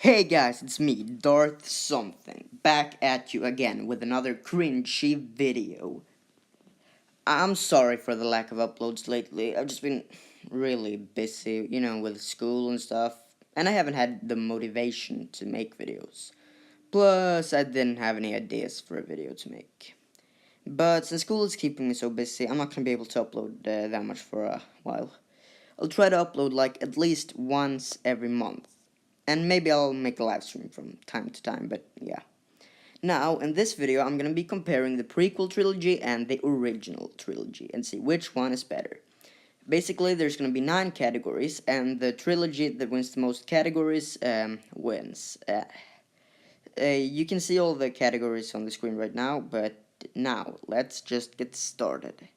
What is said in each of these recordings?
Hey guys, it's me, Darth Something, back at you again with another cringy video. I'm sorry for the lack of uploads lately. I've just been really busy, with school and stuff, and I haven't had the motivation to make videos. Plus, I didn't have any ideas for a video to make. But since school is keeping me so busy, I'm not gonna be able to upload that much for a while. I'll try to upload like at least once every month. And maybe I'll make a live stream from time to time, but yeah. Now, in this video, I'm gonna be comparing the prequel trilogy and the original trilogy and see which one is better. Basically, there's gonna be 9 categories, and the trilogy that wins the most categories wins. You can see all the categories on the screen right now, but now, let's just get started.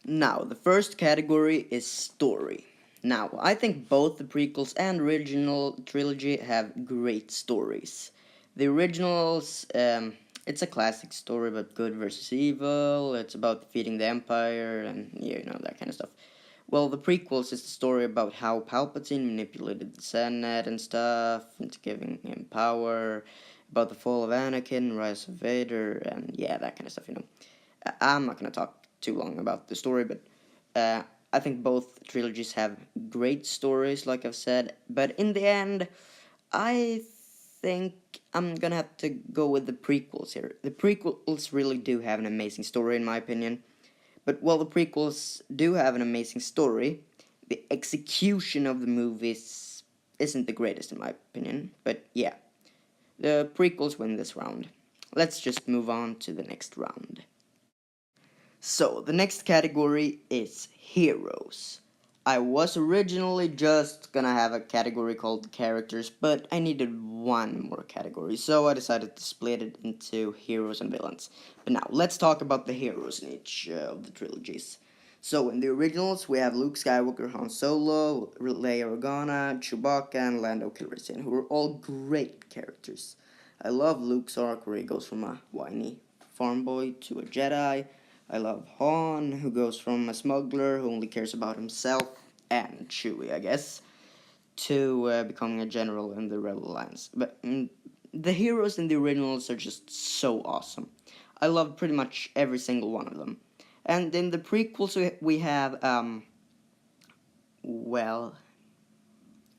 Now, the first category is story. Now, I think both the prequels and original trilogy have great stories. The originals, it's a classic story about good versus evil, it's about defeating the Empire, and that kind of stuff. Well, the prequels is the story about how Palpatine manipulated the Senate and stuff into giving him power, about the fall of Anakin, rise of Vader, and yeah, that kind of stuff. I'm not gonna talk too long about the story, but I think both trilogies have great stories, like I've said. But in the end, I think I'm gonna have to go with the prequels here. The prequels really do have an amazing story, in my opinion. But while the prequels do have an amazing story, the execution of the movies isn't the greatest, in my opinion. But yeah, the prequels win this round. Let's just move on to the next round. So, the next category is heroes. I was originally just gonna have a category called characters, but I needed one more category, so I decided to split it into heroes and villains. But now, let's talk about the heroes in each of the trilogies. So, in the originals, we have Luke Skywalker, Han Solo, Leia Organa, Chewbacca, and Lando Calrissian, who are all great characters. I love Luke's arc, where he goes from a whiny farm boy to a Jedi. I love Han, who goes from a smuggler who only cares about himself, and Chewie, I guess, to becoming a general in the Rebel Alliance. But the heroes in the originals are just so awesome. I love pretty much every single one of them. And in the prequels, we have, well,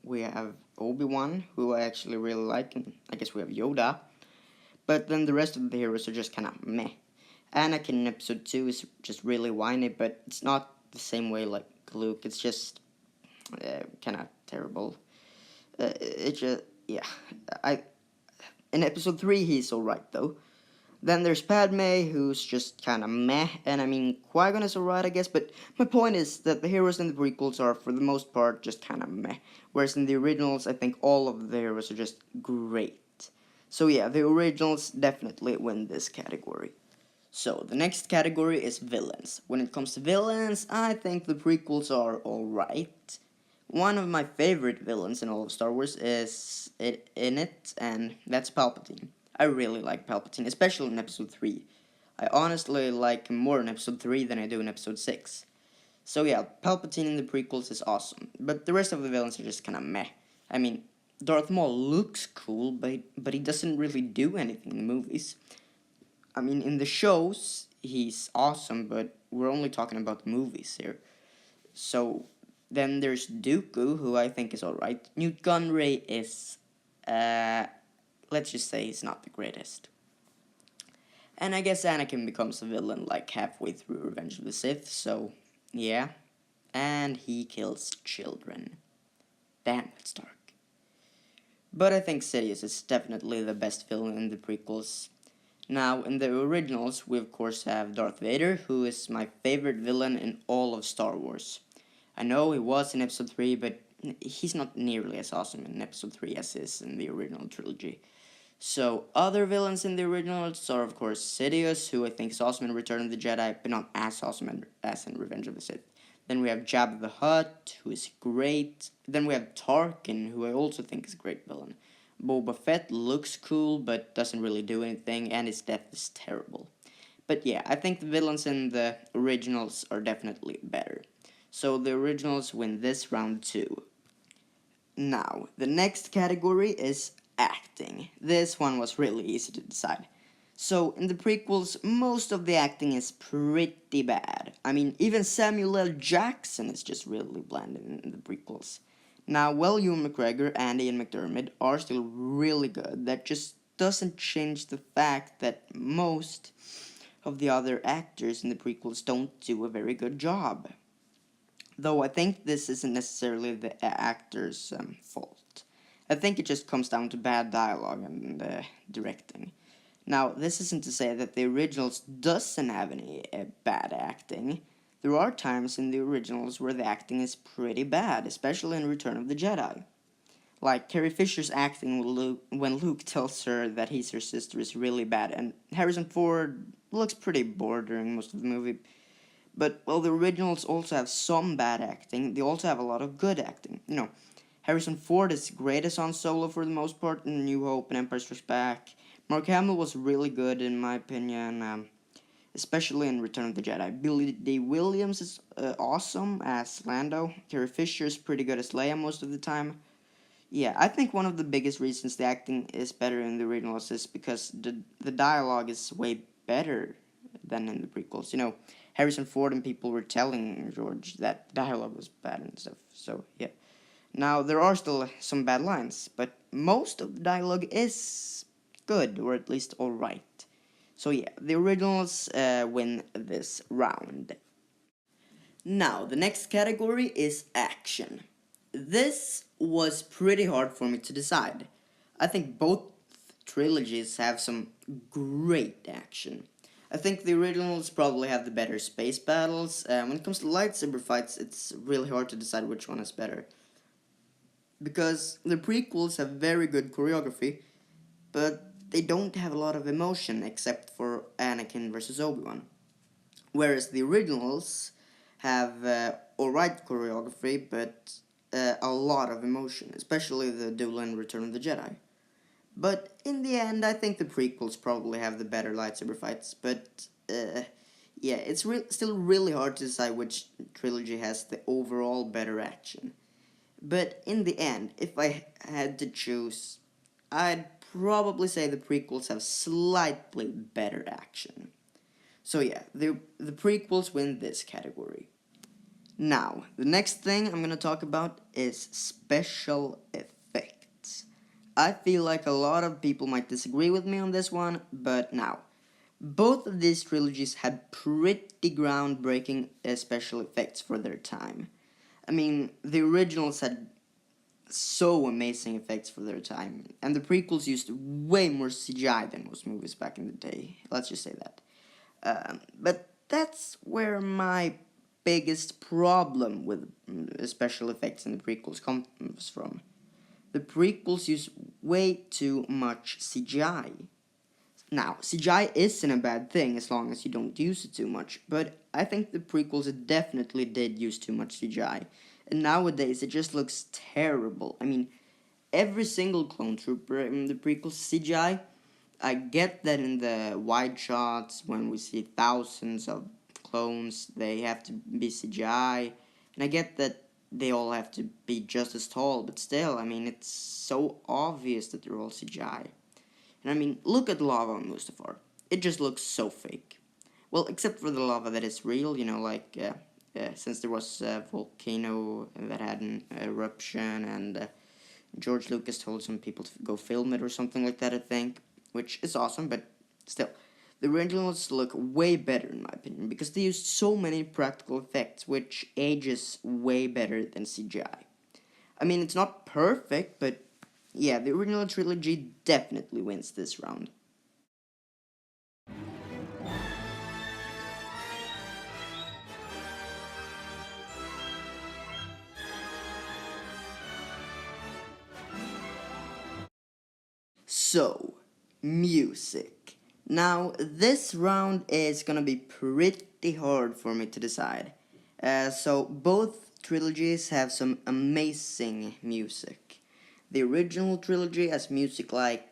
we have Obi-Wan, who I actually really like, and I guess we have Yoda. But then the rest of the heroes are just kind of meh. Anakin in episode 2 is just really whiny, but it's not the same way like Luke. It's just kind of terrible. It just, yeah. In episode 3, he's alright, though. Then there's Padme, who's just kind of meh, and I mean, Qui-Gon is alright, I guess, but my point is that the heroes in the prequels are, for the most part, just kind of meh, whereas in the originals, I think all of the heroes are just great. So yeah, the originals definitely win this category. So, the next category is villains. When it comes to villains, I think the prequels are alright. One of my favorite villains in all of Star Wars is in it, and that's Palpatine. I really like Palpatine, especially in episode 3. I honestly like him more in episode 3 than I do in episode 6. So yeah, Palpatine in the prequels is awesome, but the rest of the villains are just kinda meh. I mean, Darth Maul looks cool, but he doesn't really do anything in the movies. I mean, in the shows, he's awesome, but we're only talking about the movies here. So, then there's Dooku, who I think is alright. Newt Gunray is, let's just say he's not the greatest. And I guess Anakin becomes a villain like halfway through Revenge of the Sith, so, yeah. And he kills children. Damn, that's dark. But I think Sidious is definitely the best villain in the prequels. Now, in the originals, we of course have Darth Vader, who is my favorite villain in all of Star Wars. I know he was in episode 3, but he's not nearly as awesome in episode 3 as he is in the original trilogy. So, other villains in the originals are of course Sidious, who I think is awesome in Return of the Jedi, but not as awesome as in Revenge of the Sith. Then we have Jabba the Hutt, who is great. Then we have Tarkin, who I also think is a great villain. Boba Fett looks cool, but doesn't really do anything, and his death is terrible. But yeah, I think the villains in the originals are definitely better. So the originals win this round too. Now, the next category is acting. This one was really easy to decide. So, in the prequels, most of the acting is pretty bad. I mean, even Samuel L. Jackson is just really bland in the prequels. Now, well, Ewan McGregor and Ian McDermott are still really good. That just doesn't change the fact that most of the other actors in the prequels don't do a very good job. Though I think this isn't necessarily the actor's fault. I think it just comes down to bad dialogue and directing. Now, this isn't to say that the originals doesn't have any bad acting. There are times in the originals where the acting is pretty bad, especially in Return of the Jedi. Like, Carrie Fisher's acting when Luke tells her that he's her sister is really bad, and Harrison Ford looks pretty bored during most of the movie. But, well, the originals also have some bad acting. They also have a lot of good acting. Harrison Ford is great as Han Solo for the most part in New Hope and Empire Strikes Back. Mark Hamill was really good in my opinion, especially in Return of the Jedi. Billy D. Williams is awesome as Lando. Carrie Fisher is pretty good as Leia most of the time. Yeah, I think one of the biggest reasons the acting is better in the originals is because the dialogue is way better than in the prequels. Harrison Ford and people were telling George that dialogue was bad and stuff. So, yeah. Now, there are still some bad lines, but most of the dialogue is good, or at least alright. So, yeah, the originals win this round. Now, the next category is action. This was pretty hard for me to decide. I think both trilogies have some great action. I think the originals probably have the better space battles. When it comes to lightsaber fights, it's really hard to decide which one is better. Because the prequels have very good choreography, but they don't have a lot of emotion except for Anakin versus Obi-Wan. Whereas the originals have alright choreography, but a lot of emotion, especially the duel in Return of the Jedi. But in the end, I think the prequels probably have the better lightsaber fights. But yeah, it's still really hard to decide which trilogy has the overall better action. But in the end, if I had to choose, I'd probably say the prequels have slightly better action. So yeah, the prequels win this category. Now, the next thing I'm gonna talk about is special effects. I feel like a lot of people might disagree with me on this one, but now, both of these trilogies had pretty groundbreaking special effects for their time. I mean, the originals had so amazing effects for their time, and the prequels used way more CGI than most movies back in the day. Let's just say that. But that's where my biggest problem with special effects in the prequels comes from. The prequels use way too much CGI. Now, CGI isn't a bad thing as long as you don't use it too much, but I think the prequels definitely did use too much CGI. And nowadays, it just looks terrible. I mean, every single clone trooper in the prequels I get that in the wide shots, when we see thousands of clones, they have to be CGI. And I get that they all have to be just as tall, but still, I mean, it's so obvious that they're all CGI. And I mean, look at lava on Mustafar. It just looks so fake. Well, except for the lava that is real, like since there was a volcano that had an eruption, and George Lucas told some people to go film it or something like that, I think, which is awesome, but still. The originals look way better in my opinion, because they used so many practical effects, which ages way better than CGI. I mean, it's not perfect, but yeah, the original trilogy definitely wins this round. So, music. Now, this round is gonna be pretty hard for me to decide. So, both trilogies have some amazing music. The original trilogy has music like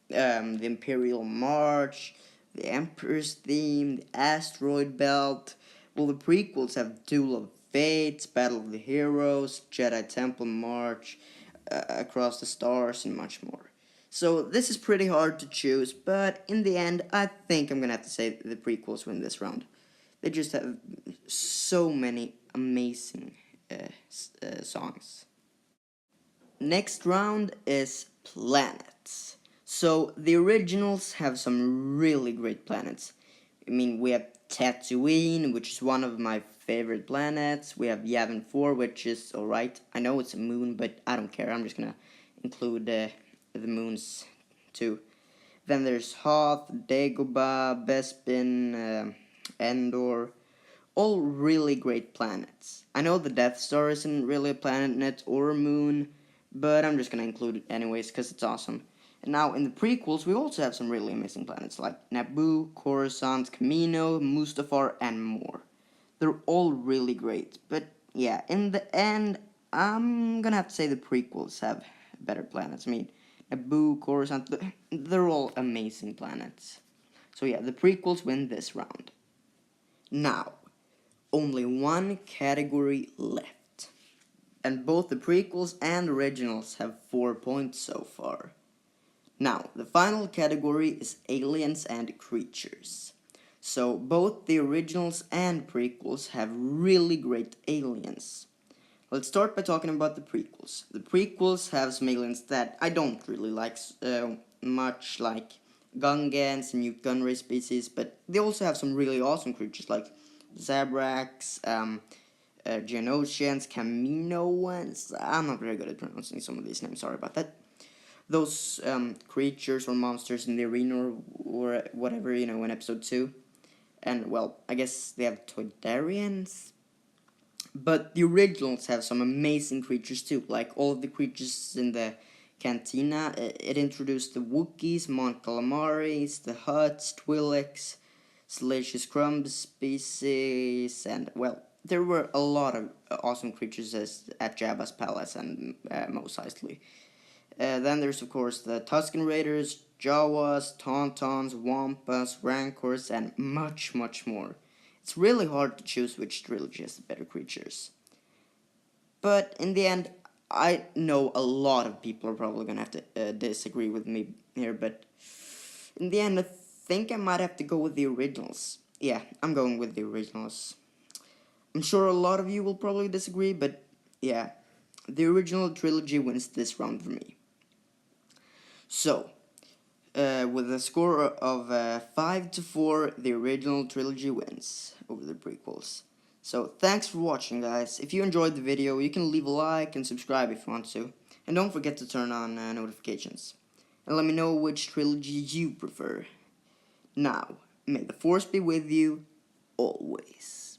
the Imperial March, the Emperor's Theme, the Asteroid Belt. Well, the prequels have Duel of Fates, Battle of the Heroes, Jedi Temple March. across the stars, and much more. So this is pretty hard to choose, but in the end, I think I'm gonna have to say the prequels win this round. They just have so many amazing songs. Next round is planets. So the originals have some really great planets. I mean, we have Tatooine, which is one of my favorite planets. We have Yavin 4, which is alright. I know it's a moon, but I don't care. I'm just gonna include the moons too. Then there's Hoth, Dagobah, Bespin, Endor. All really great planets. I know the Death Star isn't really a planet or a moon, but I'm just gonna include it anyways because it's awesome. And now in the prequels, we also have some really amazing planets like Naboo, Coruscant, Camino, Mustafar, and more. They're all really great, but yeah, in the end, I'm gonna have to say the prequels have better planets. I mean, Naboo, Coruscant, they're all amazing planets. So yeah, the prequels win this round. Now, only one category left. And both the prequels and originals have 4 points so far. Now, the final category is aliens and creatures. So, both the originals and prequels have really great aliens. Let's start by talking about the prequels. The prequels have some aliens that I don't really like much, like Gungans and Newt Gunray species, but they also have some really awesome creatures like Zabraks, Geonosians, Kaminoans. I'm not very good at pronouncing some of these names, sorry about that. Those creatures or monsters in the arena or whatever, in episode 2. And, well, I guess they have Toydarians. But the originals have some amazing creatures too, like all of the creatures in the Cantina. It introduced the Wookiees, Mon Calamaris, the Hutts, Twi'leks, Salacious Crumbs species, and, well, there were a lot of awesome creatures at Jabba's palace, and Mos Eisley. Then there's, of course, the Tusken Raiders, Jawas, Tauntauns, Wampas, Rancors, and much, much more. It's really hard to choose which trilogy has the better creatures. But in the end, I know a lot of people are probably going to have to disagree with me here, but in the end, I think I might have to go with the originals. Yeah, I'm going with the originals. I'm sure a lot of you will probably disagree, but yeah, the original trilogy wins this round for me. So, with a score of 5-4, the original trilogy wins over the prequels. So, thanks for watching, guys. If you enjoyed the video, you can leave a like and subscribe if you want to. And don't forget to turn on notifications. And let me know which trilogy you prefer. Now, may the Force be with you always.